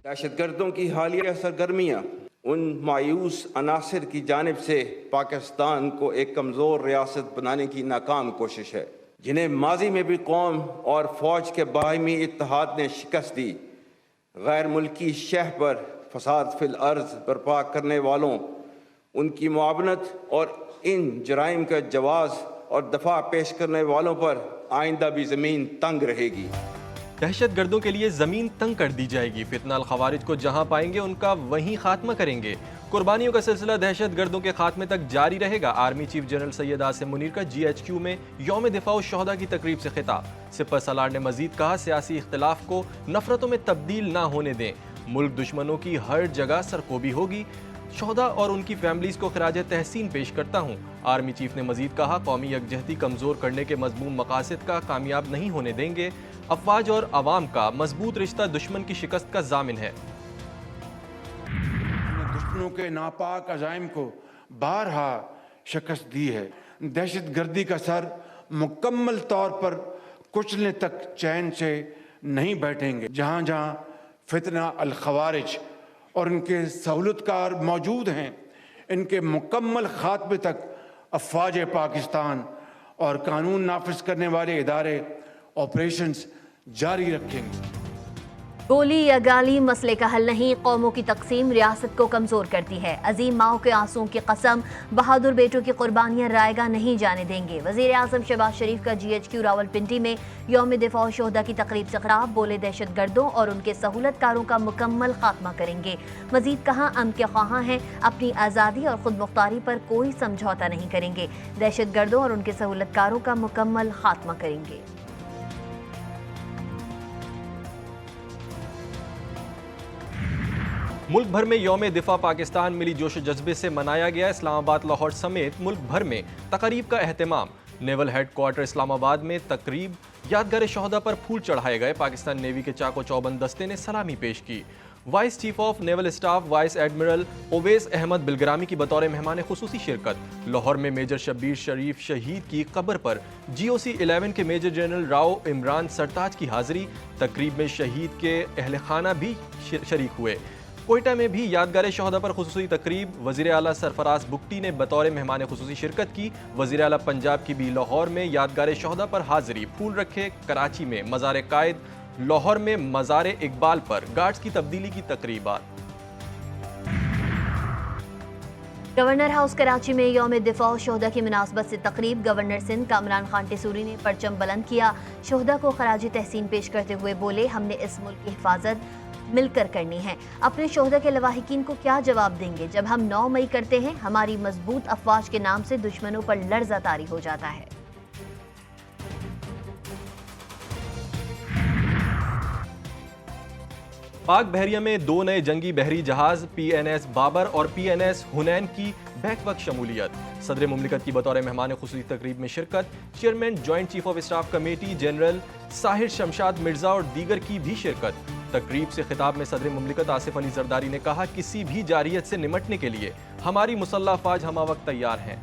دہشت گردوں کی حالیہ سرگرمیاں ان مایوس عناصر کی جانب سے پاکستان کو ایک کمزور ریاست بنانے کی ناکام کوشش ہے، جنہیں ماضی میں بھی قوم اور فوج کے باہمی اتحاد نے شکست دی۔ غیر ملکی شہ پر فساد فی الارض برپا کرنے والوں، ان کی معاونت اور ان جرائم کا جواز اور دفاع پیش کرنے والوں پر آئندہ بھی زمین تنگ رہے گی۔ دہشت گردوں کے لیے زمین تنگ کر دی جائے گی، فتنہ الخوارج کو جہاں پائیں گے ان کا وہیں خاتمہ کریں گے۔ قربانیوں کا سلسلہ دہشت گردوں کے خاتمے تک جاری رہے گا۔ Army chief general Syed Asim Munir کا GHQ میں یوم دفاع الشہداء کی تقریب سے خطاب۔ سپہ سالار نے مزید کہا، سیاسی اختلاف کو نفرتوں میں تبدیل نہ ہونے دیں، ملک دشمنوں کی ہر جگہ سرکوبی ہوگی۔ شہداء اور ان کی فیملیز کو خراج تحسین پیش کرتا ہوں۔ آرمی چیف نے مزید کہا، قومی یکجہتی کمزور کرنے کے مذموم مقاصد کا کامیاب نہیں ہونے دیں گے۔ افواج اور عوام کا مضبوط رشتہ دشمن کی شکست کا ضامن ہے۔ دشمنوں کے ناپاک عزائم کو بارہا شکست دی ہے۔ دہشت گردی کا سر مکمل طور پر کچلنے تک چین سے نہیں بیٹھیں گے۔ جہاں جہاں فتنہ الخوارج اور ان کے سہولت کار موجود ہیں، ان کے مکمل خاتمے تک افواج پاکستان اور قانون نافذ کرنے والے ادارے آپریشنز جاری رکھیں گے۔ گولی یا گالی مسئلے کا حل نہیں، قوموں کی تقسیم ریاست کو کمزور کرتی ہے۔ عظیم ماؤں کے آنسوؤں کی قسم، بہادر بیٹوں کی قربانیاں رائیگاں نہیں جانے دیں گے۔ وزیر اعظم شہباز شریف کا GHQ راولپنڈی میں یوم دفاع الشہداء کی تقریب سے خطاب، بولے دہشت گردوں اور ان کے سہولت کاروں کا مکمل خاتمہ کریں گے۔ مزید کہا، امن کے خواہاں ہیں، اپنی آزادی اور خود مختاری پر کوئی سمجھوتا نہیں کریں گے، دہشت گردوں اور ان کے سہولت کاروں کا مکمل خاتمہ کریں گے۔ ملک بھر میں یوم دفاع پاکستان ملی جوش و جذبے سے منایا گیا۔ اسلام آباد، لاہور سمیت ملک بھر میں تقریب کا اہتمام۔ نیول ہیڈ کوارٹر اسلام آباد میں تقریب، یادگار شہداء پر پھول چڑھائے گئے۔ پاکستان نیوی کے چاق و چوبند دستے نے سلامی پیش کی۔ Vice chief of naval staff vice admiral Awais Ahmed Bilgrami کی بطور مہمان خصوصی شرکت۔ لاہور میں میجر شبیر شریف شہید کی قبر پر GOC 11 کے میجر جنرل راؤ عمران سرتاج کی حاضری۔ تقریب میں شہید کے اہل خانہ بھی شریک ہوئے۔ کوئٹہ میں بھی یادگار شہداء پر خصوصی تقریب، وزیر اعلیٰ سرفراز بگٹی نے بطور مہمان خصوصی شرکت کی۔ وزیر اعلیٰ پنجاب کی بھی لاہور میں یادگار شہداء پر حاضری، پھول رکھے۔ کراچی میں مزار قائد، لاہور میں مزار اقبال پر گارڈز کی تبدیلی کی تقریبات۔ گورنر ہاؤس کراچی میں یوم دفاع الشہداء کی مناسبت سے تقریب، گورنر سندھ کامران خان ٹیسوری نے پرچم بلند کیا۔ شہداء کو خراج تحسین پیش کرتے ہوئے بولے، ہم نے اس ملک کی حفاظت مل کر کرنی ہے، اپنے شہداء کے لواحقین کو کیا جواب دیں گے؟ جب ہم 9 مئی کرتے ہیں، ہماری مضبوط افواج کے نام سے دشمنوں پر لرزہ طاری ہو جاتا ہے۔ پاک بحریہ میں 2 نئے جنگی بحری جہاز PNS بابر اور PNS حنین کی بیک وقت شمولیت۔ صدر مملکت کی بطور مہمان خصوصی تقریب میں شرکت۔ Chairman joint chief of staff committee general Sahir Shamshad Mirza اور دیگر کی بھی شرکت۔ تقریب سے خطاب میں صدر مملکت آصف علی زرداری نے کہا، کسی بھی جارحیت سے نمٹنے کے لیے ہماری مسلح افواج ہمہ وقت تیار ہیں۔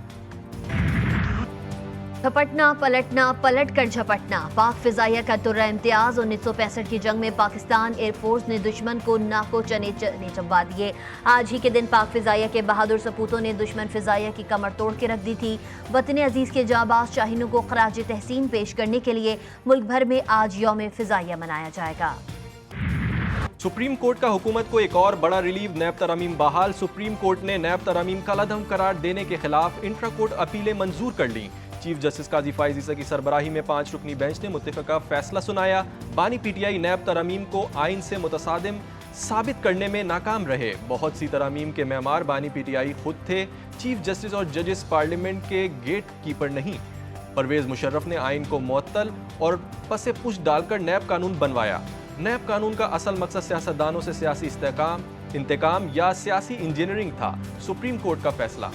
جھپٹنا پلٹنا، پلٹ کر جھپٹنا، پاک فضائیہ کا درہ امتیاز۔ 1965 کی جنگ میں پاکستان ایئر فورس نے دشمن کو ناکو چنے چبا دیے۔ آج ہی کے دن پاک فضائیہ کے بہادر سپوتوں نے دشمن فضائیہ کی کمر توڑ کے رکھ دی تھی۔ وطن عزیز کے جانباز شاہینوں کو خراج تحسین پیش کرنے کے لیے ملک بھر میں آج یوم فضائیہ منایا جائے گا۔ سپریم کورٹ کا حکومت کو ایک اور بڑا ریلیف، نیب ترامیم بحال۔ سپریم کورٹ نے نیب ترامیم کالعدم قرار دینے کے خلاف انٹرا کورٹ اپیلیں منظور کر لیں۔ چیف جسٹس قاضی فائز عیسیٰ کی سربراہی میں 5 رکنی بینچ نے متفقہ فیصلہ سنایا۔ بانی PTI نیب ترامیم کو آئین سے متصادم ثابت کرنے میں ناکام رہے۔ بہت سی ترامیم کے معمار بانی PTI خود تھے، چیف جسٹس اور ججز پارلیمنٹ کے گیٹ کیپر نہیں۔ پرویز مشرف نے آئین کو معطل اور پس پش ڈال کر نیب قانون بنوایا۔ نیب قانون کا اصل مقصد سیاستدانوں سے سیاسی انتقام یا سیاسی انجینئرنگ تھا۔ سپریم کورٹ کا فیصلہ۔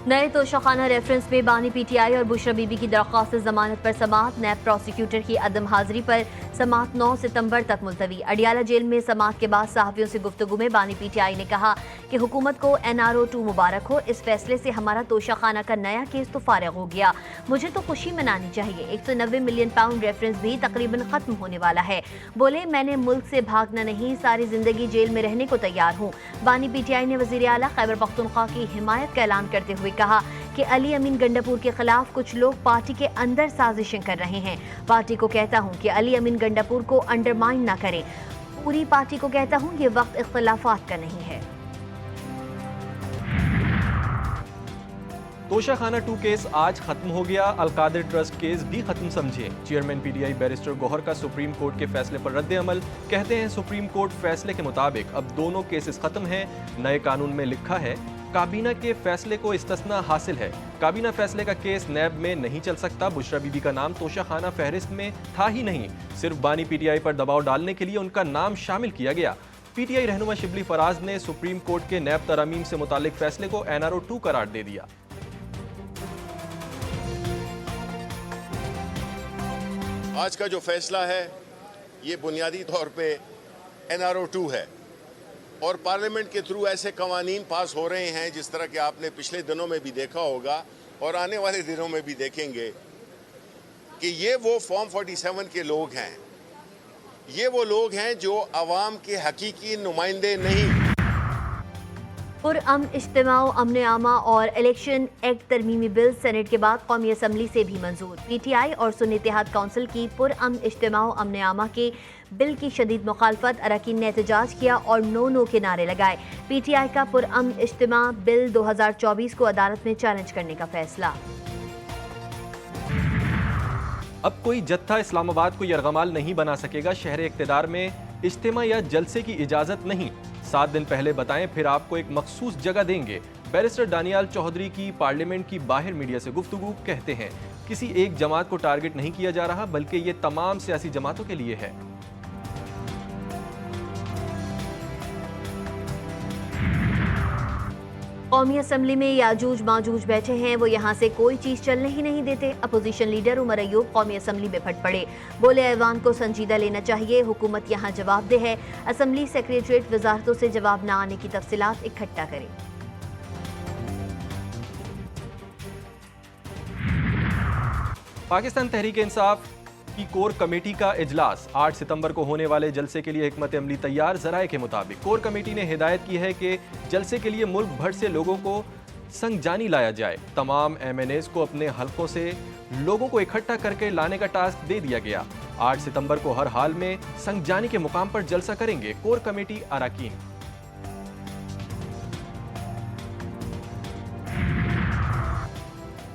نئے توشخانہ ریفرنس میں بانی PTI اور بشرا بی بی کی درخواست ضمانت پر سماعت۔ نیب پروسیکیوٹر کی عدم حاضری پر समात 9 सितंबर तक मुलतवी। अडियाला जेल में समात के बाद सहाफियों से गुफ्तगू में बानी पीटीआई ने कहा कि हुकूमत को NRO 2 मुबारक हो। इस फैसले से हमारा तोशाखाना का नया केस तो फारिग हो गया। मुझे तो खुशी मनानी चाहिए। 190 मिलियन पाउंड रेफरेंस भी तकरीबन खत्म होने वाला है। बोले, मैंने मुल्क से भागना नहीं, सारी जिंदगी जेल में रहने को तैयार हूँ। बानी पीटीआई ने वजीर आला खैबर पख्तूनख्वा की हिमायत का ऐलान करते हुए कहा कि अली अमीन गंडापुर के खिलाफ कुछ लोग पार्टी के अंदर साजिशें कर रहे हैं। पार्टी को कहता हूं कि अली अमीन गंडापुर को अंडरमाइन ना करें। पूरी पार्टी को कहता हूं ये वक्त इख्तिलाफात का नहीं है। तोशाखाना 2 केस आज खत्म हो गया। अलकादिर ट्रस्ट केस भी खत्म समझे। चेयरमैन पीटीआई बैरिस्टर गौहर का सुप्रीम कोर्ट के फैसले पर रद्द अमल। कहते हैं सुप्रीम कोर्ट फैसले के मुताबिक अब दोनों केसेस खत्म हैं। नए कानून में लिखा है काबीना के फैसले को इस्तिस्ना हासिल है। काबीना फैसले का केस नैब में नहीं चल सकता। बुशरा बीबी का नाम तोशाखाना फहरिस्त में था ही नहीं, सिर्फ बानी पीटीआई पर दबाव डालने के लिए उनका नाम शामिल किया गया। पीटीआई रहनुमा शिबली फराज ने सुप्रीम कोर्ट के नैब तरामीम से मुतालिक फैसले को NRO 2 करार दे दिया। आज का जो फैसला है ये बुनियादी तौर पे NRO 2 है और पार्लियामेंट के थ्रू ऐसे कवानीन पास हो रहे हैं जिस तरह के आपने पिछले दिनों में भी देखा होगा और आने वाले दिनों में भी देखेंगे कि ये वो फॉर्म 47 के लोग हैं, ये वो लोग हैं जो अवाम के हकीकी नुमाइंदे नहीं। पुरअमन इज्तिमाओ अमन आमा और इलेक्शन एक्ट तरमीमी बिल सेनेट के बाद कौमी असम्बली से भी मंजूर। पीटीआई और सुन्नी इत्तेहाद काउंसिल की पुरअमन इज्तिमाओ अमन आमा के बिल की शदीद मुखालफत, अरकान ने एहतजाज किया और नो के नारे लगाए। पीटीआई का पुरअमन इज्तिमा बिल 2024 को अदालत में चैलेंज करने का फैसला। अब कोई जत्था इस्लामाबाद को यरगमाल नहीं बना सकेगा। शहर इक्तिदार में इज्तिमा या जलसे की इजाजत नहीं। 7 दिन पहले बताएं फिर आपको एक मखसूस जगह देंगे। बैरिस्टर दानियाल चौधरी की पार्लियामेंट की बाहर मीडिया से गुफ्तगू। कहते हैं किसी एक जमात को टारगेट नहीं किया जा रहा, बल्कि ये तमाम सियासी जमातों के लिए है। कौमी असम्बली में याजूज माजूज बैठे हैं, वो यहाँ से कोई चीज चलने ही नहीं देते। अपोजिशन लीडर उमर अयूब कौमी असम्बली में फट पड़े। बोले, ऐवान को संजीदा लेना चाहिए, हुकूमत यहाँ जवाबदेह है। असम्बली सेक्रेटरीट वजारतों से जवाब न आने की तफसीलात इकट्ठा करे। पाकिस्तान तहरीक इंसाफ की कोर कमेटी का इजलास 8 सितंबर को होने वाले जलसे के लिए हिकमत अमली तैयार। ज़राए के मुताबिक कोर कमेटी ने हिदायत की है कि जलसे के लिए मुल्क भर से लोगों को संगजानी लाया जाए। तमाम MNAs को अपने हलकों से लोगों को इकट्ठा करके लाने का टास्क दे दिया गया। 8 सितंबर को हर हाल में संगजानी के मुकाम पर जलसा करेंगे कोर कमेटी अरकान।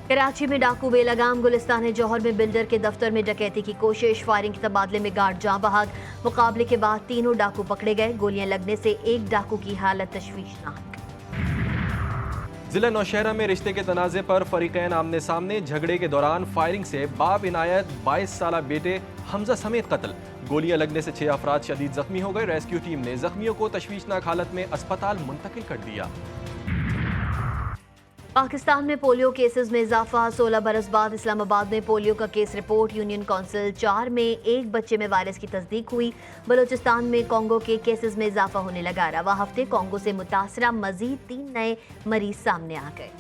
कराची में डाकू बेलगाम। गुलिस्तान जौहर में बिल्डर के दफ्तर में डकैती की कोशिश, फायरिंग के तबादले में गार्ड जाँ बहक। मुकाबले के बाद तीनों डाकू पकड़े गए। गोलियां लगने से एक डाकू की हालत तशवीशनाक। जिला नौशहरा में रिश्ते के तनाज़े पर फरीकैन आमने सामने। झगड़े के दौरान फायरिंग से बाप इनायत 22 साला बेटे हमजा समेत कत्ल। गोलियां लगने से 6 अफराद शदीद जख्मी हो गए। रेस्क्यू टीम ने जख्मियों को तशवीशनाक हालत में अस्पताल मुंतकिल कर दिया। पाकिस्तान में पोलियो केसेस में इजाफा। 16 बरस बाद इस्लामाबाद में पोलियो का केस रिपोर्ट। यूनियन काउंसिल 4 में एक बच्चे में वायरस की तस्दीक हुई। बलूचिस्तान में कोंगो के केसेस में इजाफा होने लगा। रवा हफ्ते कोंगो से मुतासरा मजीद 3 नए मरीज सामने आ गए।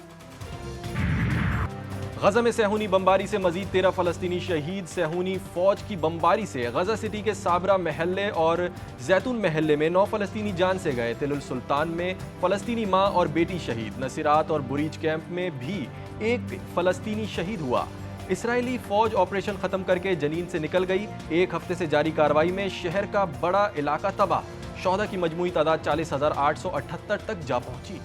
गजा में सेहूनी बमबारी से मजीद 13 फलस्तीनी शहीद। सेहूनी फौज की बमबारी से गजा सिटी के साबरा महल्ले और जैतून महल्ले में 9 फलस्तीनी जान से गए। तिलुल सुल्तान में फलस्तीनी मां और बेटी शहीद। नसीरात और बुरीज कैंप में भी एक फलस्तीनी शहीद हुआ। इसराइली फौज ऑपरेशन खत्म करके जनीन से निकल गई। एक हफ्ते से जारी कार्रवाई में शहर का बड़ा इलाका तबाह। शोहदा की मजमूई तादाद 40,878 तक जा पहुंची।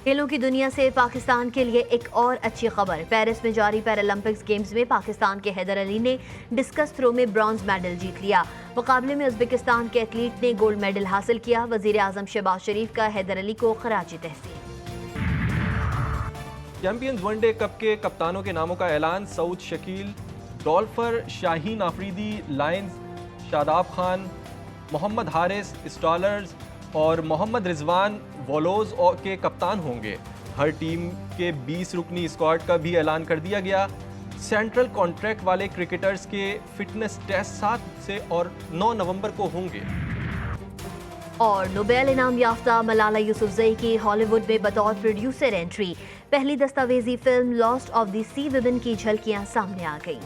खेलों की दुनिया से पाकिस्तान के लिए एक और अच्छी खबर। पेरिस में जारी पैरालंपिक्स गेम्स में पाकिस्तान के हैदर अली ने डिस्कस थ्रो में ब्रॉन्ज मेडल जीत लिया। मुकाबले में उज़्बेकिस्तान के एथलीट ने गोल्ड मेडल हासिल किया। वजीर आजम शहबाज शरीफ का हैदर अली को खराज तहसीन। चैंपियंस वनडे कप के कप्तानों के नामों का ऐलान। सऊद शकील डॉल्फर, शाहीन आफरीदी लायंस, शादाब खान, मोहम्मद हारिस स्टॉलर्स और मोहम्मद रिजवान वॉलोज के कप्तान होंगे। हर टीम के 20 रुकनी स्क्वाड का भी ऐलान कर दिया गया। सेंट्रल कॉन्ट्रैक्ट वाले क्रिकेटर्स के फिटनेस टेस्ट 7 से और 9 नवंबर को होंगे। और नोबेल इनाम याफ्ता मलाला यूसुफजई की हॉलीवुड में बतौर प्रोड्यूसर एंट्री। पहली दस्तावेजी film last of the sea women की झलकियां सामने आ गईं।